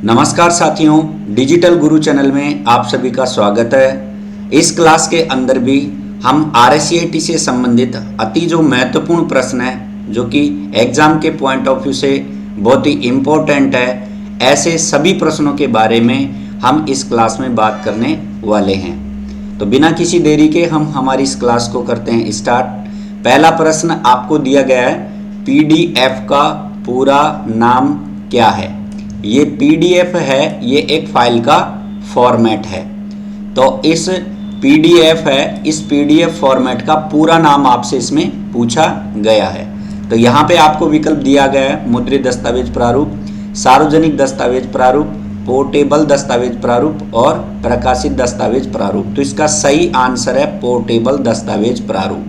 नमस्कार साथियों, डिजिटल गुरु चैनल में आप सभी का स्वागत है। इस क्लास के अंदर भी हम RSCIT से संबंधित अति जो महत्वपूर्ण प्रश्न है, जो कि एग्जाम के पॉइंट ऑफ व्यू से बहुत ही इम्पोर्टेंट है, ऐसे सभी प्रश्नों के बारे में हम इस क्लास में बात करने वाले हैं। तो बिना किसी देरी के हम हमारी इस क्लास को करते हैं स्टार्ट। पहला प्रश्न आपको दिया गया है, PDF का पूरा नाम क्या है? ये PDF है, ये एक फाइल का फॉर्मेट है। तो इस PDF है, इस PDF फॉर्मेट का पूरा नाम आपसे इसमें पूछा गया है। तो यहाँ पे आपको विकल्प दिया गया है, मुद्रित दस्तावेज प्रारूप, सार्वजनिक दस्तावेज प्रारूप, पोर्टेबल दस्तावेज प्रारूप और प्रकाशित दस्तावेज प्रारूप। तो इसका सही आंसर है पोर्टेबल दस्तावेज प्रारूप।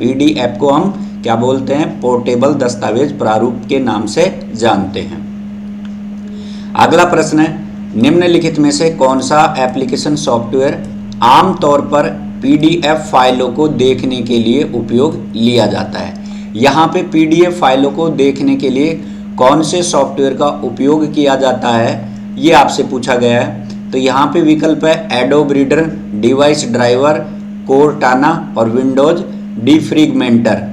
PDF को हम क्या बोलते हैं? पोर्टेबल दस्तावेज प्रारूप के नाम से जानते हैं। अगला प्रश्न है, निम्नलिखित में से कौन सा एप्लीकेशन सॉफ्टवेयर आमतौर पर PDF फाइलों को देखने के लिए उपयोग लिया जाता है? यहाँ पे PDF फाइलों को देखने के लिए कौन से सॉफ्टवेयर का उपयोग किया जाता है, ये आपसे पूछा गया है। तो यहाँ पे विकल्प है adobe reader, device driver, Cortana और विंडोज डिफ्रेगमेंटर।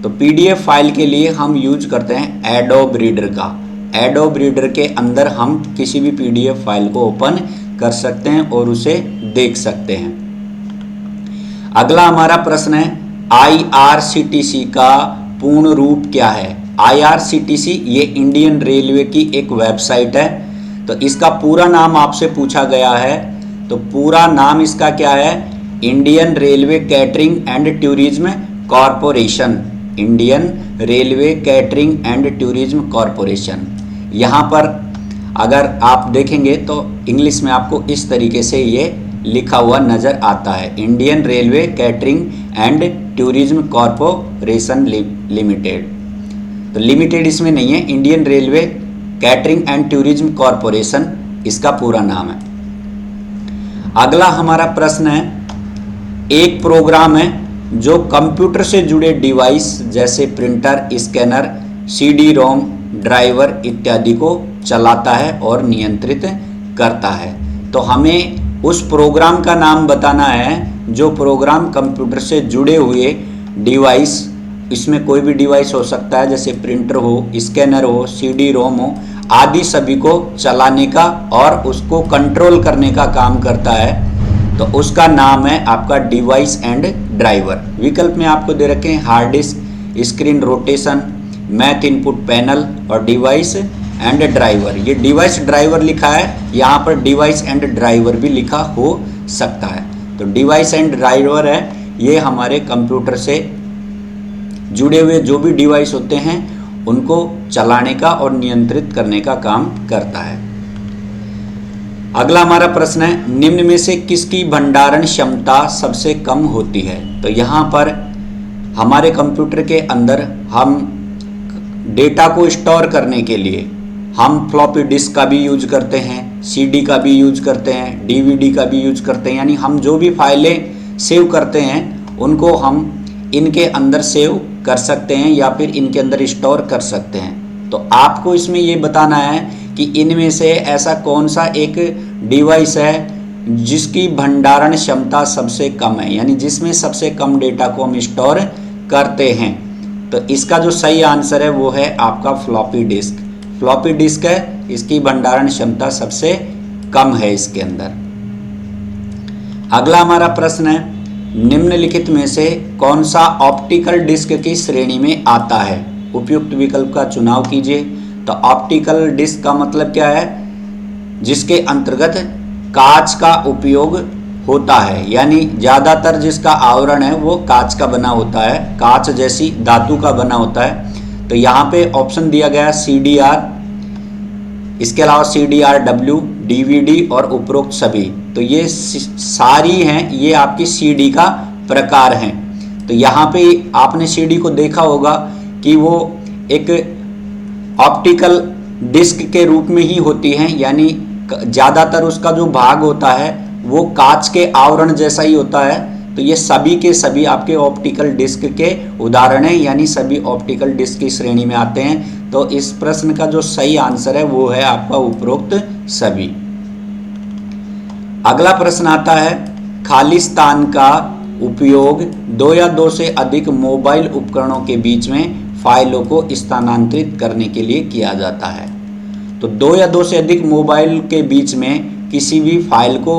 तो PDF फाइल के लिए हम यूज करते हैं एडोब रीडर का। एडोब रीडर के अंदर हम किसी भी PDF फाइल को ओपन कर सकते हैं और उसे देख सकते हैं। अगला हमारा प्रश्न है, IRCTC का पूर्ण रूप क्या है? IRCTC ये इंडियन रेलवे की एक वेबसाइट है। तो इसका पूरा नाम आपसे पूछा गया है। तो पूरा नाम इसका क्या है? Indian railway catering and tourism corporation. Indian railway catering and tourism corporation. यहाँ पर अगर आप देखेंगे तो इंग्लिश में आपको इस तरीके से ये लिखा हुआ नज़र आता है, Indian railway catering and tourism corporation limited. तो लिमिटेड इसमें नहीं है, Indian railway catering and tourism corporation इसका पूरा नाम है। अगला हमारा प्रश्न है, एक प्रोग्राम है जो कंप्यूटर से जुड़े डिवाइस जैसे प्रिंटर, स्कैनर, CD-ROM, ड्राइवर इत्यादि को चलाता है और नियंत्रित करता है। तो हमें उस प्रोग्राम का नाम बताना है जो प्रोग्राम कंप्यूटर से जुड़े हुए डिवाइस, इसमें कोई भी डिवाइस हो सकता है, जैसे प्रिंटर हो, स्कैनर हो, CD-ROM हो, आदि सभी को चलाने का और उसको कंट्रोल करने का काम करता है। तो उसका नाम है आपका डिवाइस एंड ड्राइवर। विकल्प में आपको दे रखे हैं hard disk, screen rotation, math input panel और डिवाइस एंड ड्राइवर। ये डिवाइस ड्राइवर लिखा है, यहाँ पर डिवाइस एंड ड्राइवर भी लिखा हो सकता है। तो डिवाइस एंड ड्राइवर है, ये हमारे कंप्यूटर से जुड़े हुए जो भी डिवाइस होते हैं उनको चलाने का और नियंत्रित करने का काम करता है। अगला हमारा प्रश्न है, निम्न में से किसकी भंडारण क्षमता सबसे कम होती है? तो यहाँ पर हमारे कंप्यूटर के अंदर हम डेटा को स्टोर करने के लिए हम फ्लॉपी डिस्क का भी यूज करते हैं, CD का भी यूज करते हैं, DVD का भी यूज करते हैं। यानी हम जो भी फाइलें सेव करते हैं उनको हम इनके अंदर सेव कर सकते हैं या फिर इनके अंदर स्टोर कर सकते हैं। तो आपको इसमें ये बताना है कि इनमें से ऐसा कौन सा एक डिवाइस है जिसकी भंडारण क्षमता सबसे कम है, यानी जिसमें सबसे कम डेटा को हम स्टोर करते हैं। तो इसका जो सही आंसर है वो है आपका फ्लॉपी डिस्क। फ्लॉपी डिस्क है, इसकी भंडारण क्षमता सबसे कम है इसके अंदर। अगला हमारा प्रश्न है, निम्नलिखित में से कौन सा ऑप्टिकल डिस्क की श्रेणी में आता है? उपयुक्त विकल्प का चुनाव कीजिए। तो ऑप्टिकल डिस्क का मतलब क्या है? जिसके अंतर्गत कांच का उपयोग होता है, यानी ज़्यादातर जिसका आवरण है वो कांच का बना होता है, कांच जैसी धातु का बना होता है। तो यहाँ पे ऑप्शन दिया गया CDR, इसके अलावा CDR-W, DVD और उपरोक्त सभी। तो ये सारी हैं, ये आपकी CD का प्रकार हैं। तो यहाँ पे आपने CD को देखा होगा कि वो एक ऑप्टिकल डिस्क के रूप में ही होती हैं, यानी ज़्यादातर उसका जो भाग होता है वो कांच के आवरण जैसा ही होता है। तो ये सभी के सभी आपके ऑप्टिकल डिस्क के उदाहरण हैं, यानी सभी ऑप्टिकल डिस्क की श्रेणी में आते हैं। तो इस प्रश्न का जो सही आंसर है वो है आपका उपरोक्त सभी। अगला प्रश्न आता है, खालिस्तान का उपयोग 2 या 2 से अधिक मोबाइल उपकरणों के बीच में फाइलों को स्थानांतरित करने के लिए किया जाता है। तो 2 या 2 से अधिक मोबाइल के बीच में किसी भी फाइल को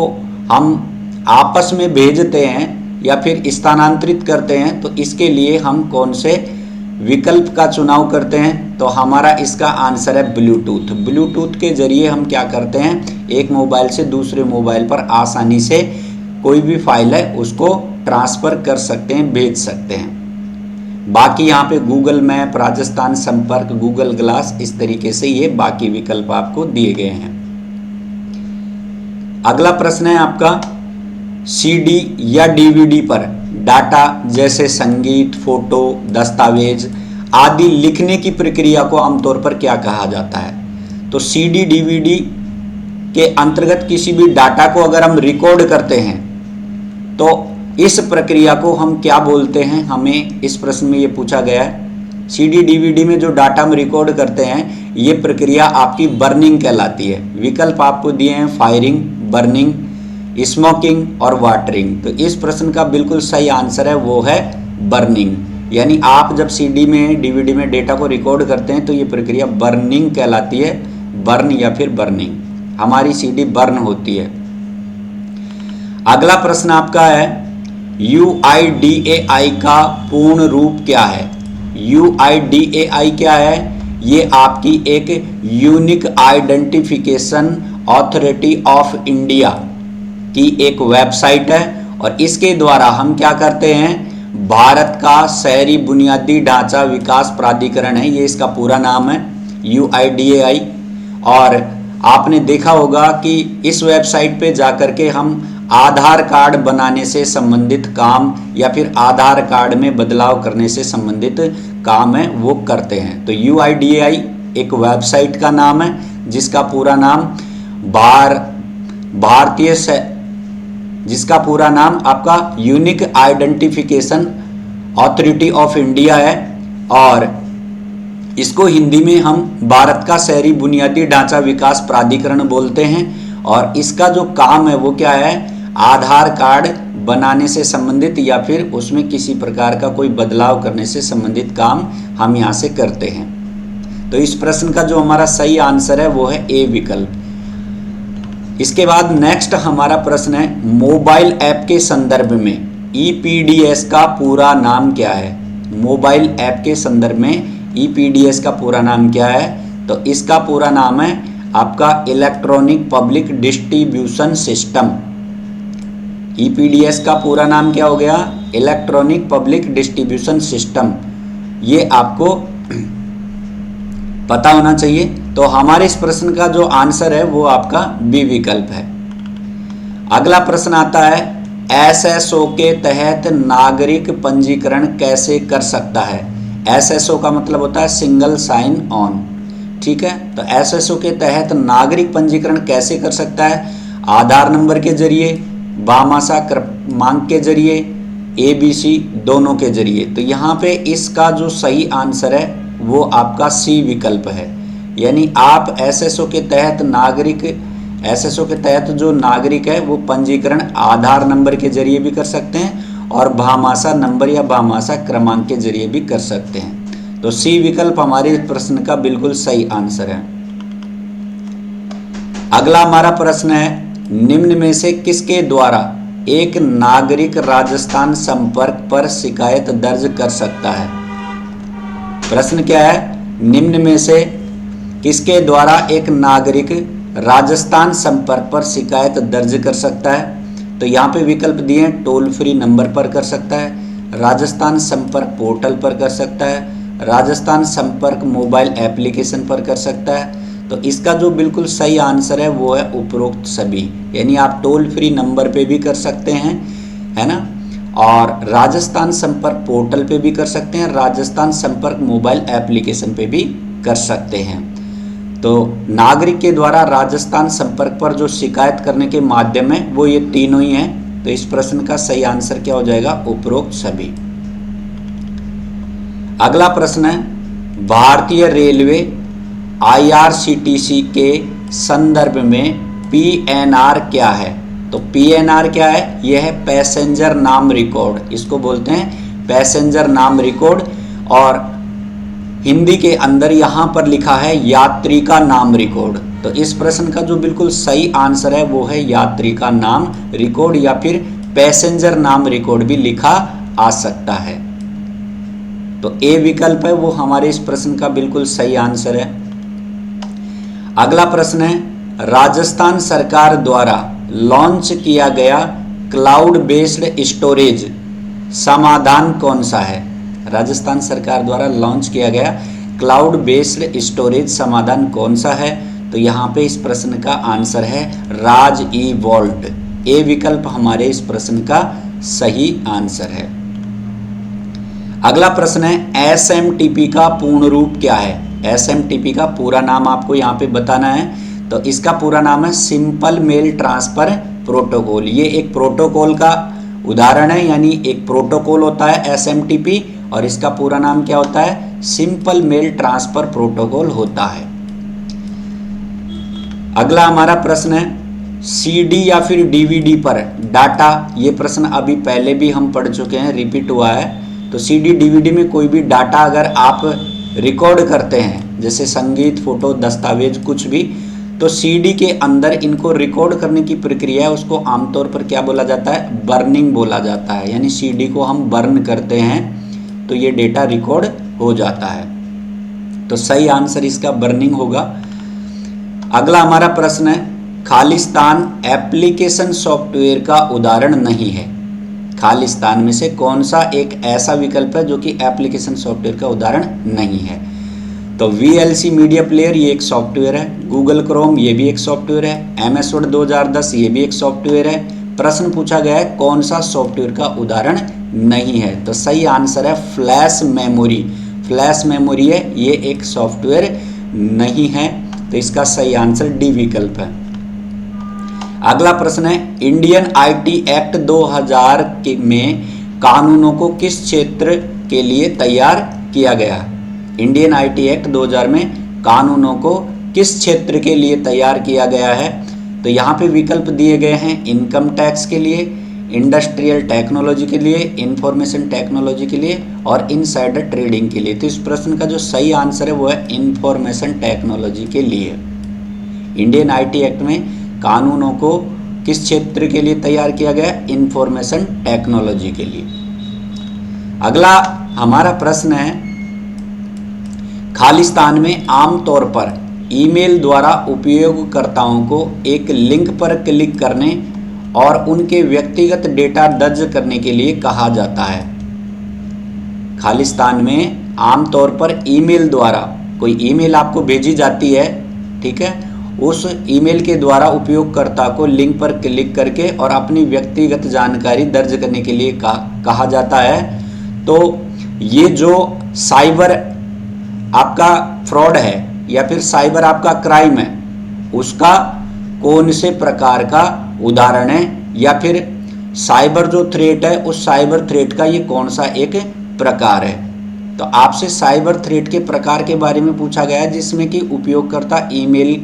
हम आपस में भेजते हैं या फिर स्थानांतरित करते हैं, तो इसके लिए हम कौन से विकल्प का चुनाव करते हैं? तो हमारा इसका आंसर है ब्लूटूथ। ब्लूटूथ के जरिए हम क्या करते हैं, एक मोबाइल से दूसरे मोबाइल पर आसानी से कोई भी फाइल है उसको ट्रांसफ़र कर सकते हैं, भेज सकते हैं। बाकी यहाँ पे गूगल मैप, राजस्थान संपर्क, गूगल ग्लास, इस तरीके से ये बाकी विकल्प आपको दिए गए हैं। अगला प्रश्न है आपका, सीडी या डीवीडी पर डाटा जैसे संगीत, फोटो, दस्तावेज आदि लिखने की प्रक्रिया को आमतौर पर क्या कहा जाता है? तो सीडी डीवीडी के अंतर्गत किसी भी डाटा को अगर हम रिकॉर्ड करते हैं तो इस प्रक्रिया को हम क्या बोलते हैं? हमें इस प्रश्न में ये पूछा गया है। सीडी डीवीडी में जो डाटा हम रिकॉर्ड करते हैं ये प्रक्रिया आपकी बर्निंग कहलाती है। विकल्प आपको दिए हैं फायरिंग, बर्निंग, स्मोकिंग और वाटरिंग। तो इस प्रश्न का बिल्कुल सही आंसर है वो है बर्निंग। यानी आप जब सीडी में, डीवीडी में डेटा को रिकॉर्ड करते हैं तो ये प्रक्रिया बर्निंग कहलाती है। बर्न या फिर बर्निंग, हमारी सीडी बर्न होती है। अगला प्रश्न आपका है, UIDAI का पूर्ण रूप क्या है? UIDAI क्या है? ये आपकी एक unique identification authority of India की एक वेबसाइट है और इसके द्वारा हम क्या करते हैं, भारत का शहरी बुनियादी ढांचा विकास प्राधिकरण है, ये इसका पूरा नाम है UIDAI। और आपने देखा होगा कि इस वेबसाइट पे जाकर के हम आधार कार्ड बनाने से संबंधित काम या फिर आधार कार्ड में बदलाव करने से संबंधित काम है वो करते हैं। तो UIDAI एक वेबसाइट का नाम है जिसका पूरा नाम जिसका पूरा नाम आपका unique identification authority of India है और इसको हिंदी में हम भारत का शहरी बुनियादी ढांचा विकास प्राधिकरण बोलते हैं। और इसका जो काम है वो क्या है, आधार कार्ड बनाने से संबंधित या फिर उसमें किसी प्रकार का कोई बदलाव करने से संबंधित काम हम यहाँ से करते हैं। तो इस प्रश्न का जो हमारा सही आंसर है वो है ए विकल्प। इसके बाद नेक्स्ट हमारा प्रश्न है, मोबाइल ऐप के संदर्भ में EPDS का पूरा नाम क्या है? मोबाइल ऐप के संदर्भ में EPDS का पूरा नाम क्या है? तो इसका पूरा नाम है आपका electronic public distribution system. EPDS का पूरा नाम क्या हो गया? Electronic public distribution system. ये आपको पता होना चाहिए। तो हमारे इस प्रश्न का जो आंसर है वो आपका बी विकल्प है। अगला प्रश्न आता है, SSO के तहत नागरिक पंजीकरण कैसे कर सकता है? SSO का मतलब होता है सिंगल साइन ऑन, ठीक है। तो SSO के तहत नागरिक पंजीकरण कैसे कर सकता है? आधार नंबर के जरिए, भामाशाह क्रमांक के जरिए, ABC दोनों के जरिए। तो यहाँ पे इसका जो सही आंसर है वो आपका सी विकल्प है। यानी आप SSO के तहत जो नागरिक है वो पंजीकरण आधार नंबर के जरिए भी कर सकते हैं और भामाशाह नंबर या भामाशाह क्रमांक के जरिए भी कर सकते हैं। तो सी विकल्प हमारे प्रश्न का बिल्कुल सही आंसर है। अगला हमारा प्रश्न है, निम्न में से किसके द्वारा एक नागरिक राजस्थान संपर्क पर शिकायत दर्ज कर सकता है? प्रश्न क्या है, निम्न में से किसके द्वारा एक नागरिक राजस्थान संपर्क पर शिकायत दर्ज कर सकता है? तो यहाँ पे विकल्प दिए हैं, टोल फ्री नंबर पर कर सकता है, राजस्थान संपर्क पोर्टल पर कर सकता है, राजस्थान संपर्क मोबाइल एप्लीकेशन पर कर सकता है। तो इसका जो बिल्कुल सही आंसर है वो है उपरोक्त सभी। यानी आप टोल फ्री नंबर पे भी कर सकते हैं, है ना, और राजस्थान संपर्क पोर्टल पे भी कर सकते हैं, राजस्थान संपर्क मोबाइल एप्लीकेशन पे भी कर सकते हैं। तो नागरिक के द्वारा राजस्थान संपर्क पर जो शिकायत करने के माध्यम है वो ये तीनों ही हैं, तो इस प्रश्न का सही आंसर क्या हो जाएगा? उपरोक्त सभी। अगला प्रश्न है, भारतीय रेलवे IRCTC के संदर्भ में PNR क्या है? तो PNR क्या है? यह है पैसेंजर नाम रिकॉर्ड, इसको बोलते हैं पैसेंजर नाम रिकॉर्ड, और हिंदी के अंदर यहां पर लिखा है यात्री का नाम रिकॉर्ड। तो इस प्रश्न का जो बिल्कुल सही आंसर है वो है यात्री का नाम रिकॉर्ड, या फिर पैसेंजर नाम रिकॉर्ड भी लिखा आ सकता है। तो ए विकल्प है वो हमारे इस प्रश्न का बिल्कुल सही आंसर है। अगला प्रश्न है, राजस्थान सरकार द्वारा लॉन्च किया गया क्लाउड बेस्ड स्टोरेज समाधान कौन सा है? राजस्थान सरकार द्वारा लॉन्च किया गया क्लाउड बेस्ड स्टोरेज समाधान कौन सा है? तो यहाँ पे इस प्रश्न का आंसर है राज ई वॉल्ट। ए विकल्प हमारे इस प्रश्न का सही आंसर है। अगला प्रश्न है, SMTP का पूर्ण रूप क्या है? SMTP का पूरा नाम आपको यहाँ पे बताना है। तो इसका पूरा नाम है सिंपल मेल ट्रांसफर प्रोटोकॉल। ये एक प्रोटोकॉल का उदाहरण है, यानी एक प्रोटोकॉल होता है SMTP, और इसका पूरा नाम क्या होता है? सिंपल मेल ट्रांसफर प्रोटोकॉल होता है। अगला हमारा प्रश्न है, CD या फिर DVD पर डाटा, ये प्रश्न अभी पहले भी हम पढ़ चुके हैं, रिपीट हुआ है। तो CD DVD में कोई भी डाटा अगर आप रिकॉर्ड करते हैं, जैसे संगीत, फोटो, दस्तावेज, कुछ भी, तो CD के अंदर इनको रिकॉर्ड करने की प्रक्रिया है, उसको आमतौर पर क्या बोला जाता है? बर्निंग बोला जाता है। यानी CD को हम बर्न करते हैं तो ये डेटा रिकॉर्ड हो जाता है। तो सही आंसर इसका बर्निंग होगा। अगला हमारा प्रश्न है, खालिस्तान एप्लीकेशन सॉफ्टवेयर का उदाहरण नहीं है। खालिस्तान में से कौन सा एक ऐसा विकल्प है जो कि एप्लीकेशन सॉफ्टवेयर का उदाहरण नहीं है? तो VLC मीडिया प्लेयर ये एक सॉफ्टवेयर है, गूगल क्रोम ये भी एक सॉफ्टवेयर है, MS वर्ड 2010 ये भी एक सॉफ्टवेयर है। प्रश्न पूछा गया है कौन सा सॉफ्टवेयर का उदाहरण नहीं है? तो सही आंसर है फ्लैश मेमोरी। फ्लैश मेमोरी है, ये एक सॉफ्टवेयर नहीं है। तो इसका सही आंसर डी विकल्प है। अगला प्रश्न है, इंडियन IT एक्ट 2000 में कानूनों को किस क्षेत्र के लिए तैयार किया गया? इंडियन IT एक्ट 2000 में कानूनों को किस क्षेत्र के लिए तैयार किया गया है? तो यहाँ पे विकल्प दिए गए हैं इनकम टैक्स के लिए, इंडस्ट्रियल टेक्नोलॉजी के लिए, इंफॉर्मेशन टेक्नोलॉजी के लिए, और इनसाइडर ट्रेडिंग के लिए। तो इस प्रश्न का जो सही आंसर है वो है इंफॉर्मेशन टेक्नोलॉजी के लिए। इंडियन IT एक्ट में कानूनों को किस क्षेत्र के लिए तैयार किया गया? इंफॉर्मेशन टेक्नोलॉजी के लिए। अगला हमारा प्रश्न है, खालिस्तान में आमतौर पर ईमेल द्वारा उपयोगकर्ताओं को एक लिंक पर क्लिक करने और उनके व्यक्तिगत डेटा दर्ज करने के लिए कहा जाता है। खालिस्तान में आमतौर पर ईमेल द्वारा, कोई ईमेल आपको भेजी जाती है, ठीक है, उस ईमेल के द्वारा उपयोगकर्ता को लिंक पर क्लिक करके और अपनी व्यक्तिगत जानकारी दर्ज करने के लिए कहा जाता है। तो ये जो साइबर आपका फ्रॉड है या फिर साइबर आपका क्राइम है, उसका कौन से प्रकार का उदाहरण है, या फिर साइबर जो थ्रेट है उस साइबर थ्रेट का ये कौन सा एक प्रकार है? तो आपसे साइबर थ्रेट के प्रकार के बारे में पूछा गया है जिसमें कि उपयोगकर्ता ईमेल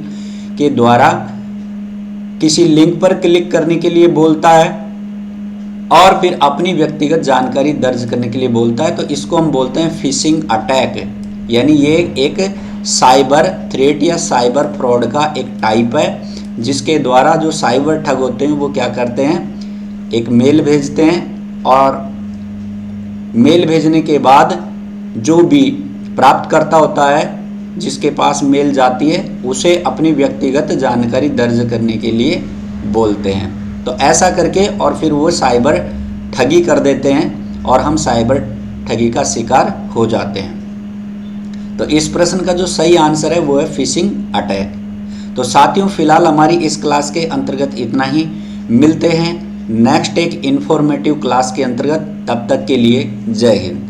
के द्वारा किसी लिंक पर क्लिक करने के लिए बोलता है और फिर अपनी व्यक्तिगत जानकारी दर्ज करने के लिए बोलता है। तो इसको हम बोलते हैं फिशिंग अटैक, यानी ये एक साइबर थ्रेट या साइबर फ्रॉड का एक टाइप है जिसके द्वारा जो साइबर ठग होते हैं वो क्या करते हैं, एक मेल भेजते हैं और मेल भेजने के बाद जो भी प्राप्तकर्ता होता है जिसके पास मेल जाती है उसे अपनी व्यक्तिगत जानकारी दर्ज करने के लिए बोलते हैं। तो ऐसा करके और फिर वो साइबर ठगी कर देते हैं और हम साइबर ठगी का शिकार हो जाते हैं। तो इस प्रश्न का जो सही आंसर है वो है फिशिंग अटैक। तो साथियों, फिलहाल हमारी इस क्लास के अंतर्गत इतना ही। मिलते हैं नेक्स्ट एक इंफॉर्मेटिव क्लास के अंतर्गत। तब तक के लिए जय हिंद।